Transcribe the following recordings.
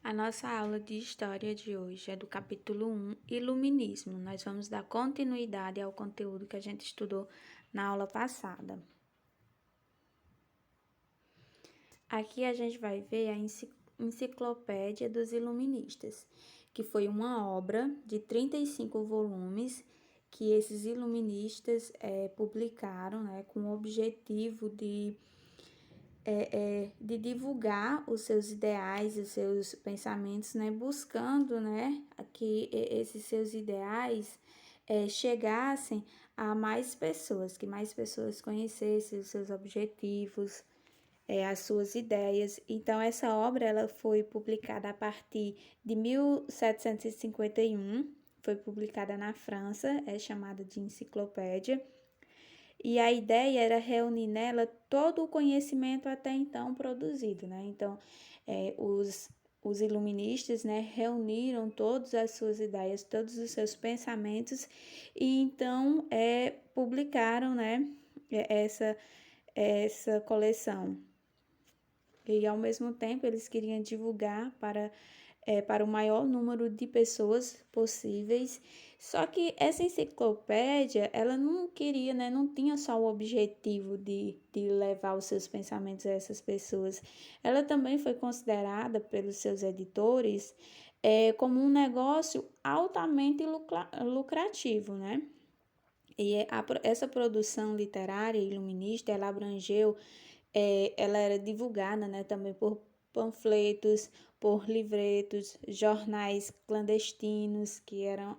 A nossa aula de história de hoje é do capítulo 1, Iluminismo. Nós vamos dar continuidade ao conteúdo que a gente estudou na aula passada. Aqui a gente vai ver a Enciclopédia dos Iluministas, que foi uma obra de 35 volumes que esses iluministas publicaram, com o objetivo de divulgar os seus ideais, os seus pensamentos, buscando, que esses seus ideais chegassem a mais pessoas, que mais pessoas conhecessem os seus objetivos, as suas ideias. Então, essa obra ela foi publicada a partir de 1751, foi publicada na França, é chamada de enciclopédia. E a ideia era reunir nela todo o conhecimento até então produzido, Então, os iluministas, reuniram todas as suas ideias, todos os seus pensamentos e então publicaram, essa coleção. E ao mesmo tempo eles queriam divulgar para o maior número de pessoas possíveis. Só que essa enciclopédia, ela não queria, não tinha só o objetivo de levar os seus pensamentos a essas pessoas. Ela também foi considerada pelos seus editores como um negócio altamente lucrativo, E essa produção literária iluminista, ela abrangeu, ela era divulgada, também por panfletos, por livretos, jornais clandestinos que eram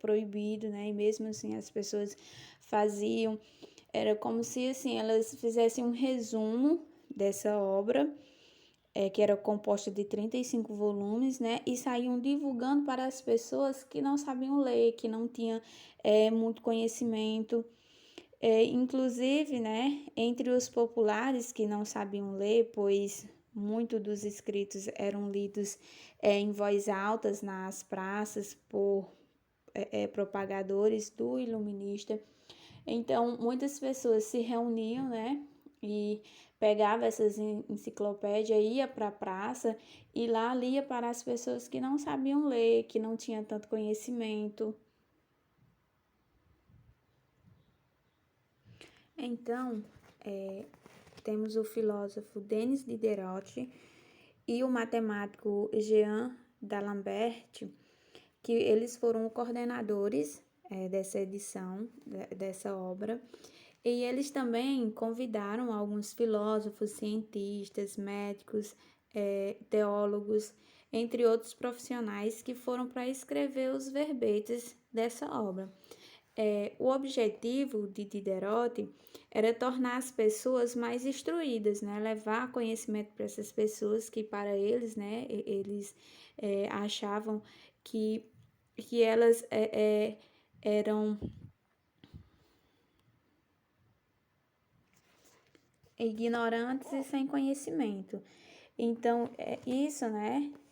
proibidos, E mesmo assim as pessoas faziam, era como se assim elas fizessem um resumo dessa obra, que era composta de 35 volumes, E saíam divulgando para as pessoas que não sabiam ler, que não tinham muito conhecimento. Inclusive, entre os populares que não sabiam ler, pois muitos dos escritos eram lidos em voz alta nas praças por propagadores do iluminista. Então, muitas pessoas se reuniam, e pegava essas enciclopédias, ia para a praça e lá lia para as pessoas que não sabiam ler, que não tinham tanto conhecimento. Então, temos o filósofo Denis Diderot e o matemático Jean d'Alembert, que eles foram coordenadores dessa edição, dessa obra, e eles também convidaram alguns filósofos, cientistas, médicos, teólogos, entre outros profissionais que foram para escrever os verbetes dessa obra. O objetivo de Diderot era tornar as pessoas mais instruídas, levar conhecimento para essas pessoas que para eles, eles achavam que elas eram ignorantes e sem conhecimento. Então, isso,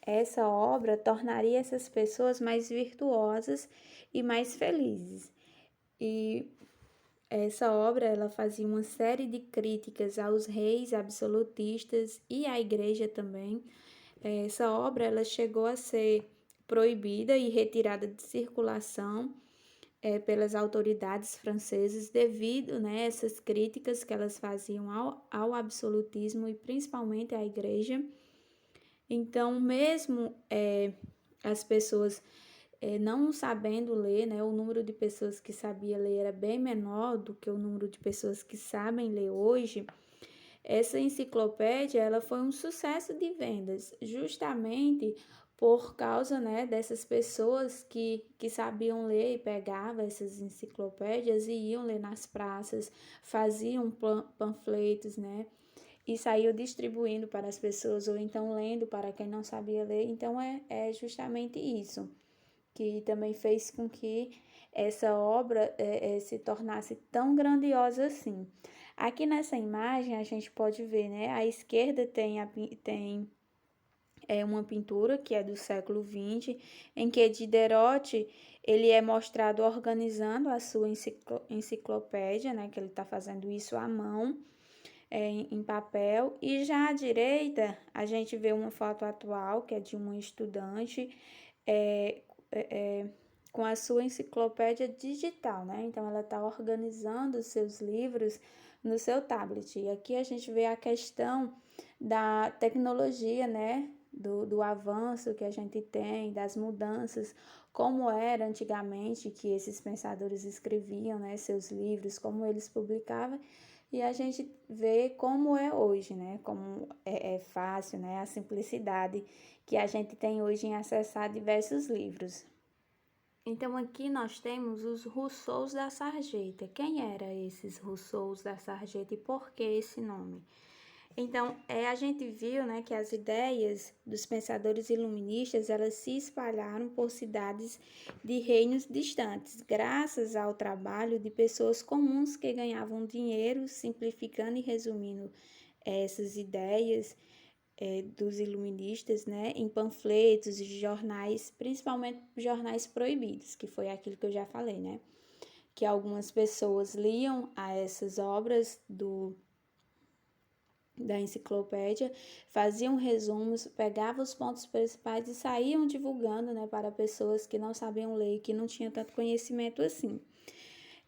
essa obra tornaria essas pessoas mais virtuosas e mais felizes. E essa obra ela fazia uma série de críticas aos reis absolutistas e à igreja também. Essa obra ela chegou a ser proibida e retirada de circulação pelas autoridades francesas devido a essas críticas que elas faziam ao absolutismo e principalmente à igreja. Então, mesmo as pessoas não sabendo ler, o número de pessoas que sabia ler era bem menor do que o número de pessoas que sabem ler hoje. Essa enciclopédia ela foi um sucesso de vendas, justamente por causa dessas pessoas que sabiam ler e pegavam essas enciclopédias e iam ler nas praças, faziam panfletos, e saiu distribuindo para as pessoas, ou então lendo para quem não sabia ler. Então, é justamente isso que também fez com que essa obra se tornasse tão grandiosa assim. Aqui nessa imagem a gente pode ver, à esquerda tem uma pintura que é do século XX, em que Diderot ele é mostrado organizando a sua enciclopédia, que ele está fazendo isso à mão. em papel. E já à direita, a gente vê uma foto atual, que é de uma estudante é, é, com a sua enciclopédia digital, né? Então, ela está organizando os seus livros no seu tablet. E aqui a gente vê a questão da tecnologia, né? Do avanço que a gente tem, das mudanças, como era antigamente que esses pensadores escreviam, né, seus livros, como eles publicavam, e a gente vê como é hoje, né, como é fácil, né, a simplicidade que a gente tem hoje em acessar diversos livros. Então aqui nós temos os Rousseaus da Sarjeta. Quem eram esses Rousseaus da Sarjeta e por que esse nome? Então, a gente viu, né, que as ideias dos pensadores iluministas, elas se espalharam por cidades de reinos distantes, graças ao trabalho de pessoas comuns que ganhavam dinheiro, simplificando e resumindo essas ideias dos iluministas, né, em panfletos e jornais, principalmente jornais proibidos, que foi aquilo que eu já falei, né, que algumas pessoas liam a essas obras da enciclopédia, faziam resumos, pegavam os pontos principais e saíam divulgando, né, para pessoas que não sabiam ler, que não tinham tanto conhecimento assim.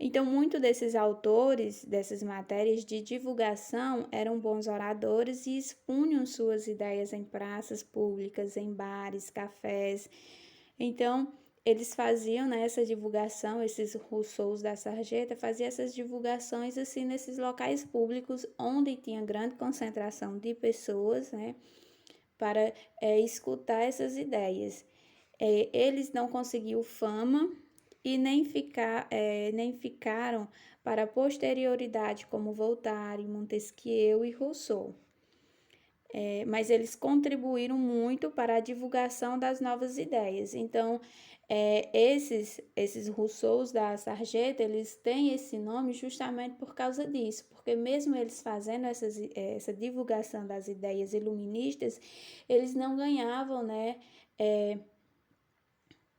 Então, muitos desses autores, dessas matérias de divulgação, eram bons oradores e expunham suas ideias em praças públicas, em bares, cafés. Então, eles faziam, né, essa divulgação, esses Rousseaus da Sarjeta faziam essas divulgações assim nesses locais públicos onde tinha grande concentração de pessoas, né, para escutar essas ideias. Eles não conseguiram fama e nem ficaram para a posterioridade como Voltaire, Montesquieu e Rousseau. Mas eles contribuíram muito para a divulgação das novas ideias. Então, esses Rousseaus da Sarjeta, eles têm esse nome justamente por causa disso, porque mesmo eles fazendo essa divulgação das ideias iluministas, eles não ganhavam, né,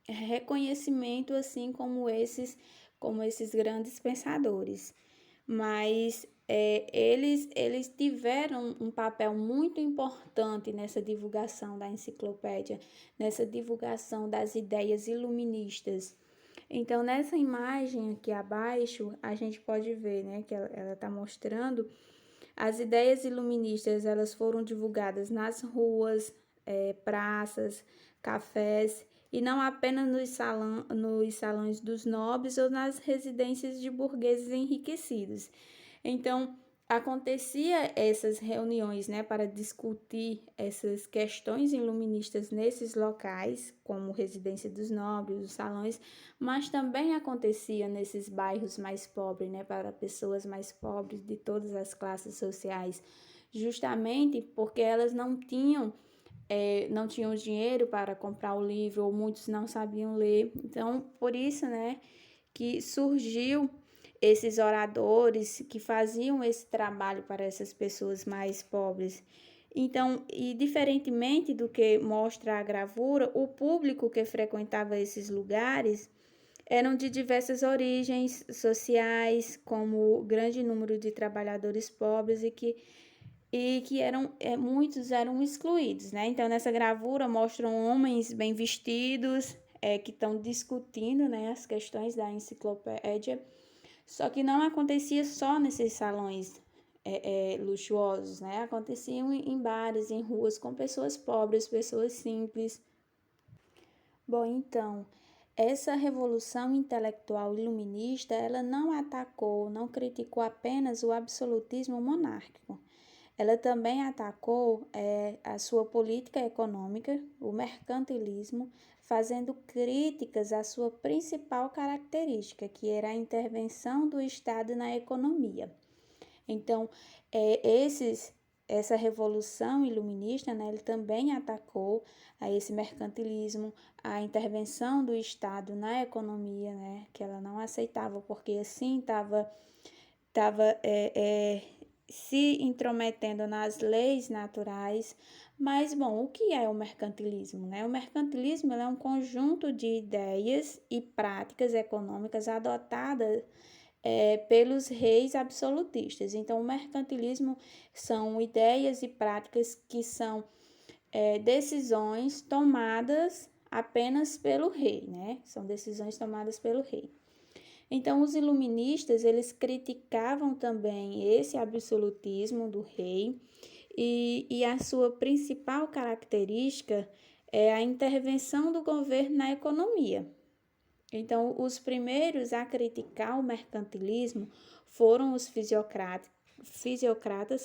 reconhecimento assim como esses grandes pensadores. Mas eles tiveram um papel muito importante nessa divulgação da enciclopédia, nessa divulgação das ideias iluministas. Então, nessa imagem aqui abaixo, a gente pode ver, né, que ela está mostrando as ideias iluministas, elas foram divulgadas nas ruas, praças, cafés, e não apenas nos salões dos nobres ou nas residências de burgueses enriquecidos. Então, acontecia essas reuniões, né, para discutir essas questões iluministas nesses locais, como residência dos nobres, os salões, mas também acontecia nesses bairros mais pobres, né, para pessoas mais pobres de todas as classes sociais, justamente porque elas não tinham dinheiro para comprar o livro, ou muitos não sabiam ler. Então, por isso, né, que surgiu esses oradores que faziam esse trabalho para essas pessoas mais pobres. Então, e diferentemente do que mostra a gravura, o público que frequentava esses lugares eram de diversas origens sociais, como grande número de trabalhadores pobres e que muitos eram excluídos, né? Então, nessa gravura mostram homens bem vestidos, que estão discutindo, né, as questões da enciclopédia, só que não acontecia só nesses salões luxuosos, né? Aconteciam em bares, em ruas, com pessoas pobres, pessoas simples. Bom, então, essa revolução intelectual iluminista, ela não atacou, não criticou apenas o absolutismo monárquico. Ela também atacou a sua política econômica, o mercantilismo, fazendo críticas à sua principal característica, que era a intervenção do Estado na economia. Então, essa revolução iluminista, né, ele também atacou a esse mercantilismo, a intervenção do Estado na economia, né, que ela não aceitava, porque assim estava se intrometendo nas leis naturais. Mas, bom, o que é o mercantilismo, né? O mercantilismo é um conjunto de ideias e práticas econômicas adotadas pelos reis absolutistas. Então, o mercantilismo são ideias e práticas que são decisões tomadas apenas pelo rei, né? São decisões tomadas pelo rei. Então, os iluministas, eles criticavam também esse absolutismo do rei e a sua principal característica é a intervenção do governo na economia. Então, os primeiros a criticar o mercantilismo foram os fisiocratas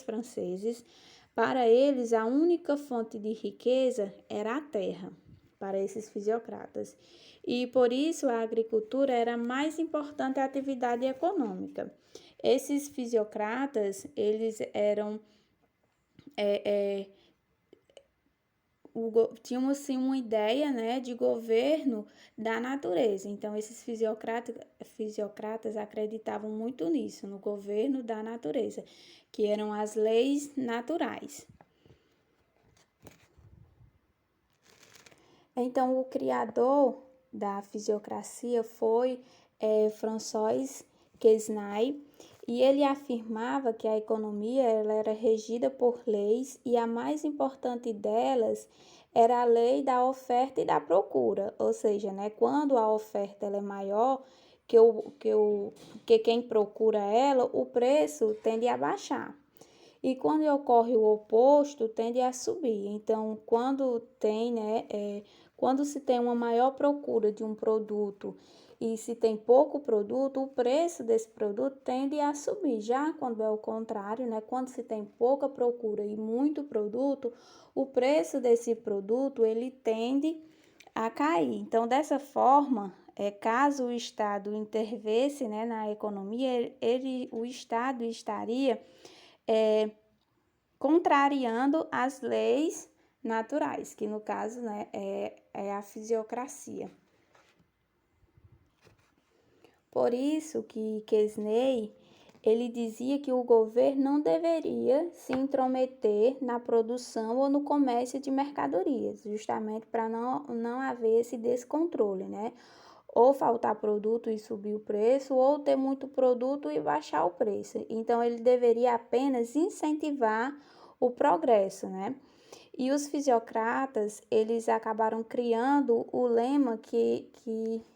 franceses. Para eles, a única fonte de riqueza era a terra, para esses fisiocratas. E por isso a agricultura era a mais importante atividade econômica. Esses fisiocratas, eles eram tinham assim uma ideia, né, de governo da natureza. Então esses fisiocratas acreditavam muito nisso, no governo da natureza, que eram as leis naturais. Então o criador da fisiocracia foi François Quesnay, e ele afirmava que a economia ela era regida por leis e a mais importante delas era a lei da oferta e da procura, ou seja, né, quando a oferta ela é maior que quem procura ela, o preço tende a baixar. E quando ocorre o oposto, tende a subir. Então, quando se tem uma maior procura de um produto e se tem pouco produto, o preço desse produto tende a subir. Já quando é o contrário, né, quando se tem pouca procura e muito produto, o preço desse produto ele tende a cair. Então, dessa forma, caso o Estado intervesse, né, na economia, o Estado estaria contrariando as leis naturais, que no caso, né, é a fisiocracia. Por isso que Quesnay, ele dizia que o governo não deveria se intrometer na produção ou no comércio de mercadorias, justamente para não haver esse descontrole, né? Ou faltar produto e subir o preço, ou ter muito produto e baixar o preço. Então, ele deveria apenas incentivar o progresso, né? E os fisiocratas, eles acabaram criando o lema que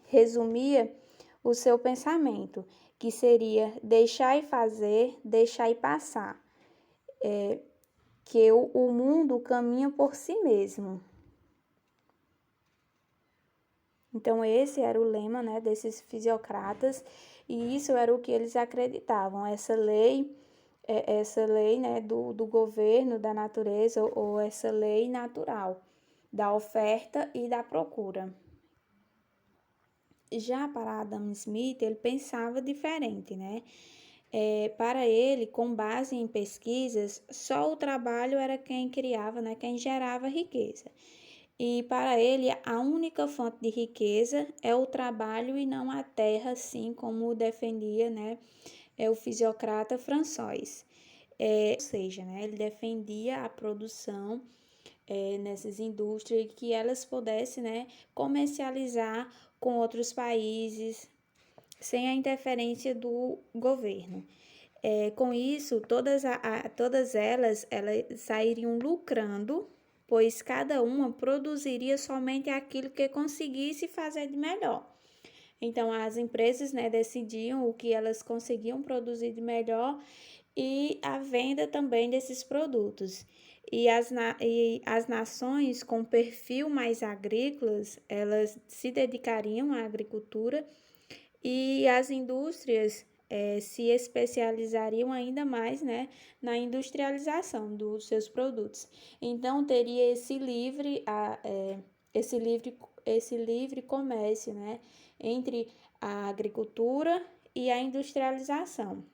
resumia o seu pensamento, que seria deixar e fazer, deixar e passar. Que o mundo caminha por si mesmo. Então, esse era o lema, né, desses fisiocratas, e isso era o que eles acreditavam, essa lei, né, do governo, da natureza, ou essa lei natural, da oferta e da procura. Já para Adam Smith, ele pensava diferente, né? Para ele, com base em pesquisas, só o trabalho era quem criava, né, quem gerava riqueza. E para ele, a única fonte de riqueza é o trabalho e não a terra, assim como defendia, né, o fisiocrata François. Ou seja, né, ele defendia a produção nessas indústrias que elas pudessem, né, comercializar com outros países sem a interferência do governo. Com isso, todas elas sairiam lucrando, pois cada uma produziria somente aquilo que conseguisse fazer de melhor. Então, as empresas, né, decidiam o que elas conseguiam produzir de melhor e a venda também desses produtos. E as nações com perfil mais agrícolas, elas se dedicariam à agricultura e as indústrias se especializariam ainda mais, né, na industrialização dos seus produtos. Então, teria esse livre comércio, né, entre a agricultura e a industrialização.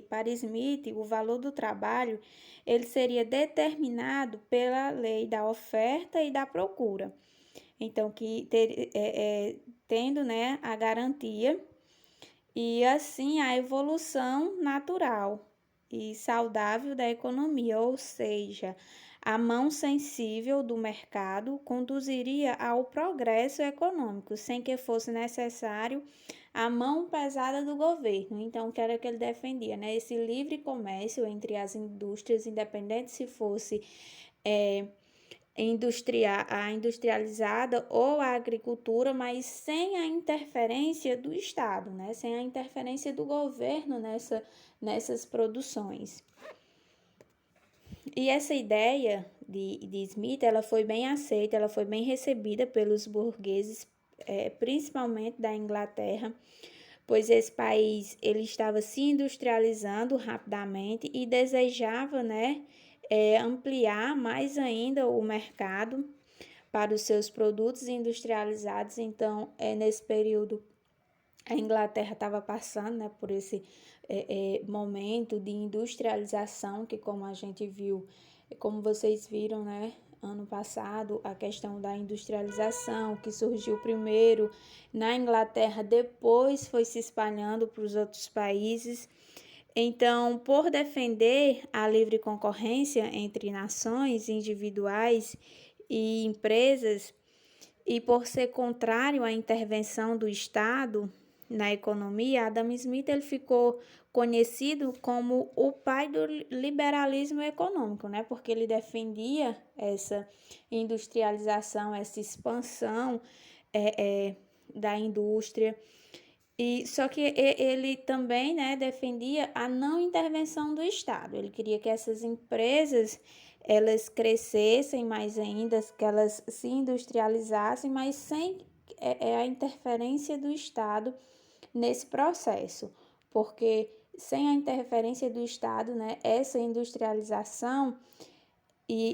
Para Smith, o valor do trabalho ele seria determinado pela lei da oferta e da procura. Então, tendo, né, a garantia e assim a evolução natural e saudável da economia, ou seja, a mão sensível do mercado conduziria ao progresso econômico, sem que fosse necessário a mão pesada do governo. Então, o que era que ele defendia, né? Esse livre comércio entre as indústrias, independente se fosse a industrializada ou a agricultura, mas sem a interferência do Estado, né? Sem a interferência do governo nessas produções. E essa ideia de Smith, ela foi bem aceita, ela foi bem recebida pelos burgueses, principalmente da Inglaterra, pois esse país ele estava se industrializando rapidamente e desejava, né, ampliar mais ainda o mercado para os seus produtos industrializados. Então, nesse período, a Inglaterra estava passando, né, por esse momento de industrialização, que como a gente viu, como vocês viram, né, ano passado, a questão da industrialização, que surgiu primeiro na Inglaterra, depois foi se espalhando para os outros países. Então, por defender a livre concorrência entre nações individuais e empresas, e por ser contrário à intervenção do Estado na economia, Adam Smith ele ficou conhecido como o pai do liberalismo econômico, né? Porque ele defendia essa industrialização, essa expansão da indústria. E só que ele também, né, defendia a não intervenção do Estado. Ele queria que essas empresas elas crescessem mais ainda, que elas se industrializassem, mas sem a interferência do Estado nesse processo, porque sem a interferência do Estado, né, essa industrialização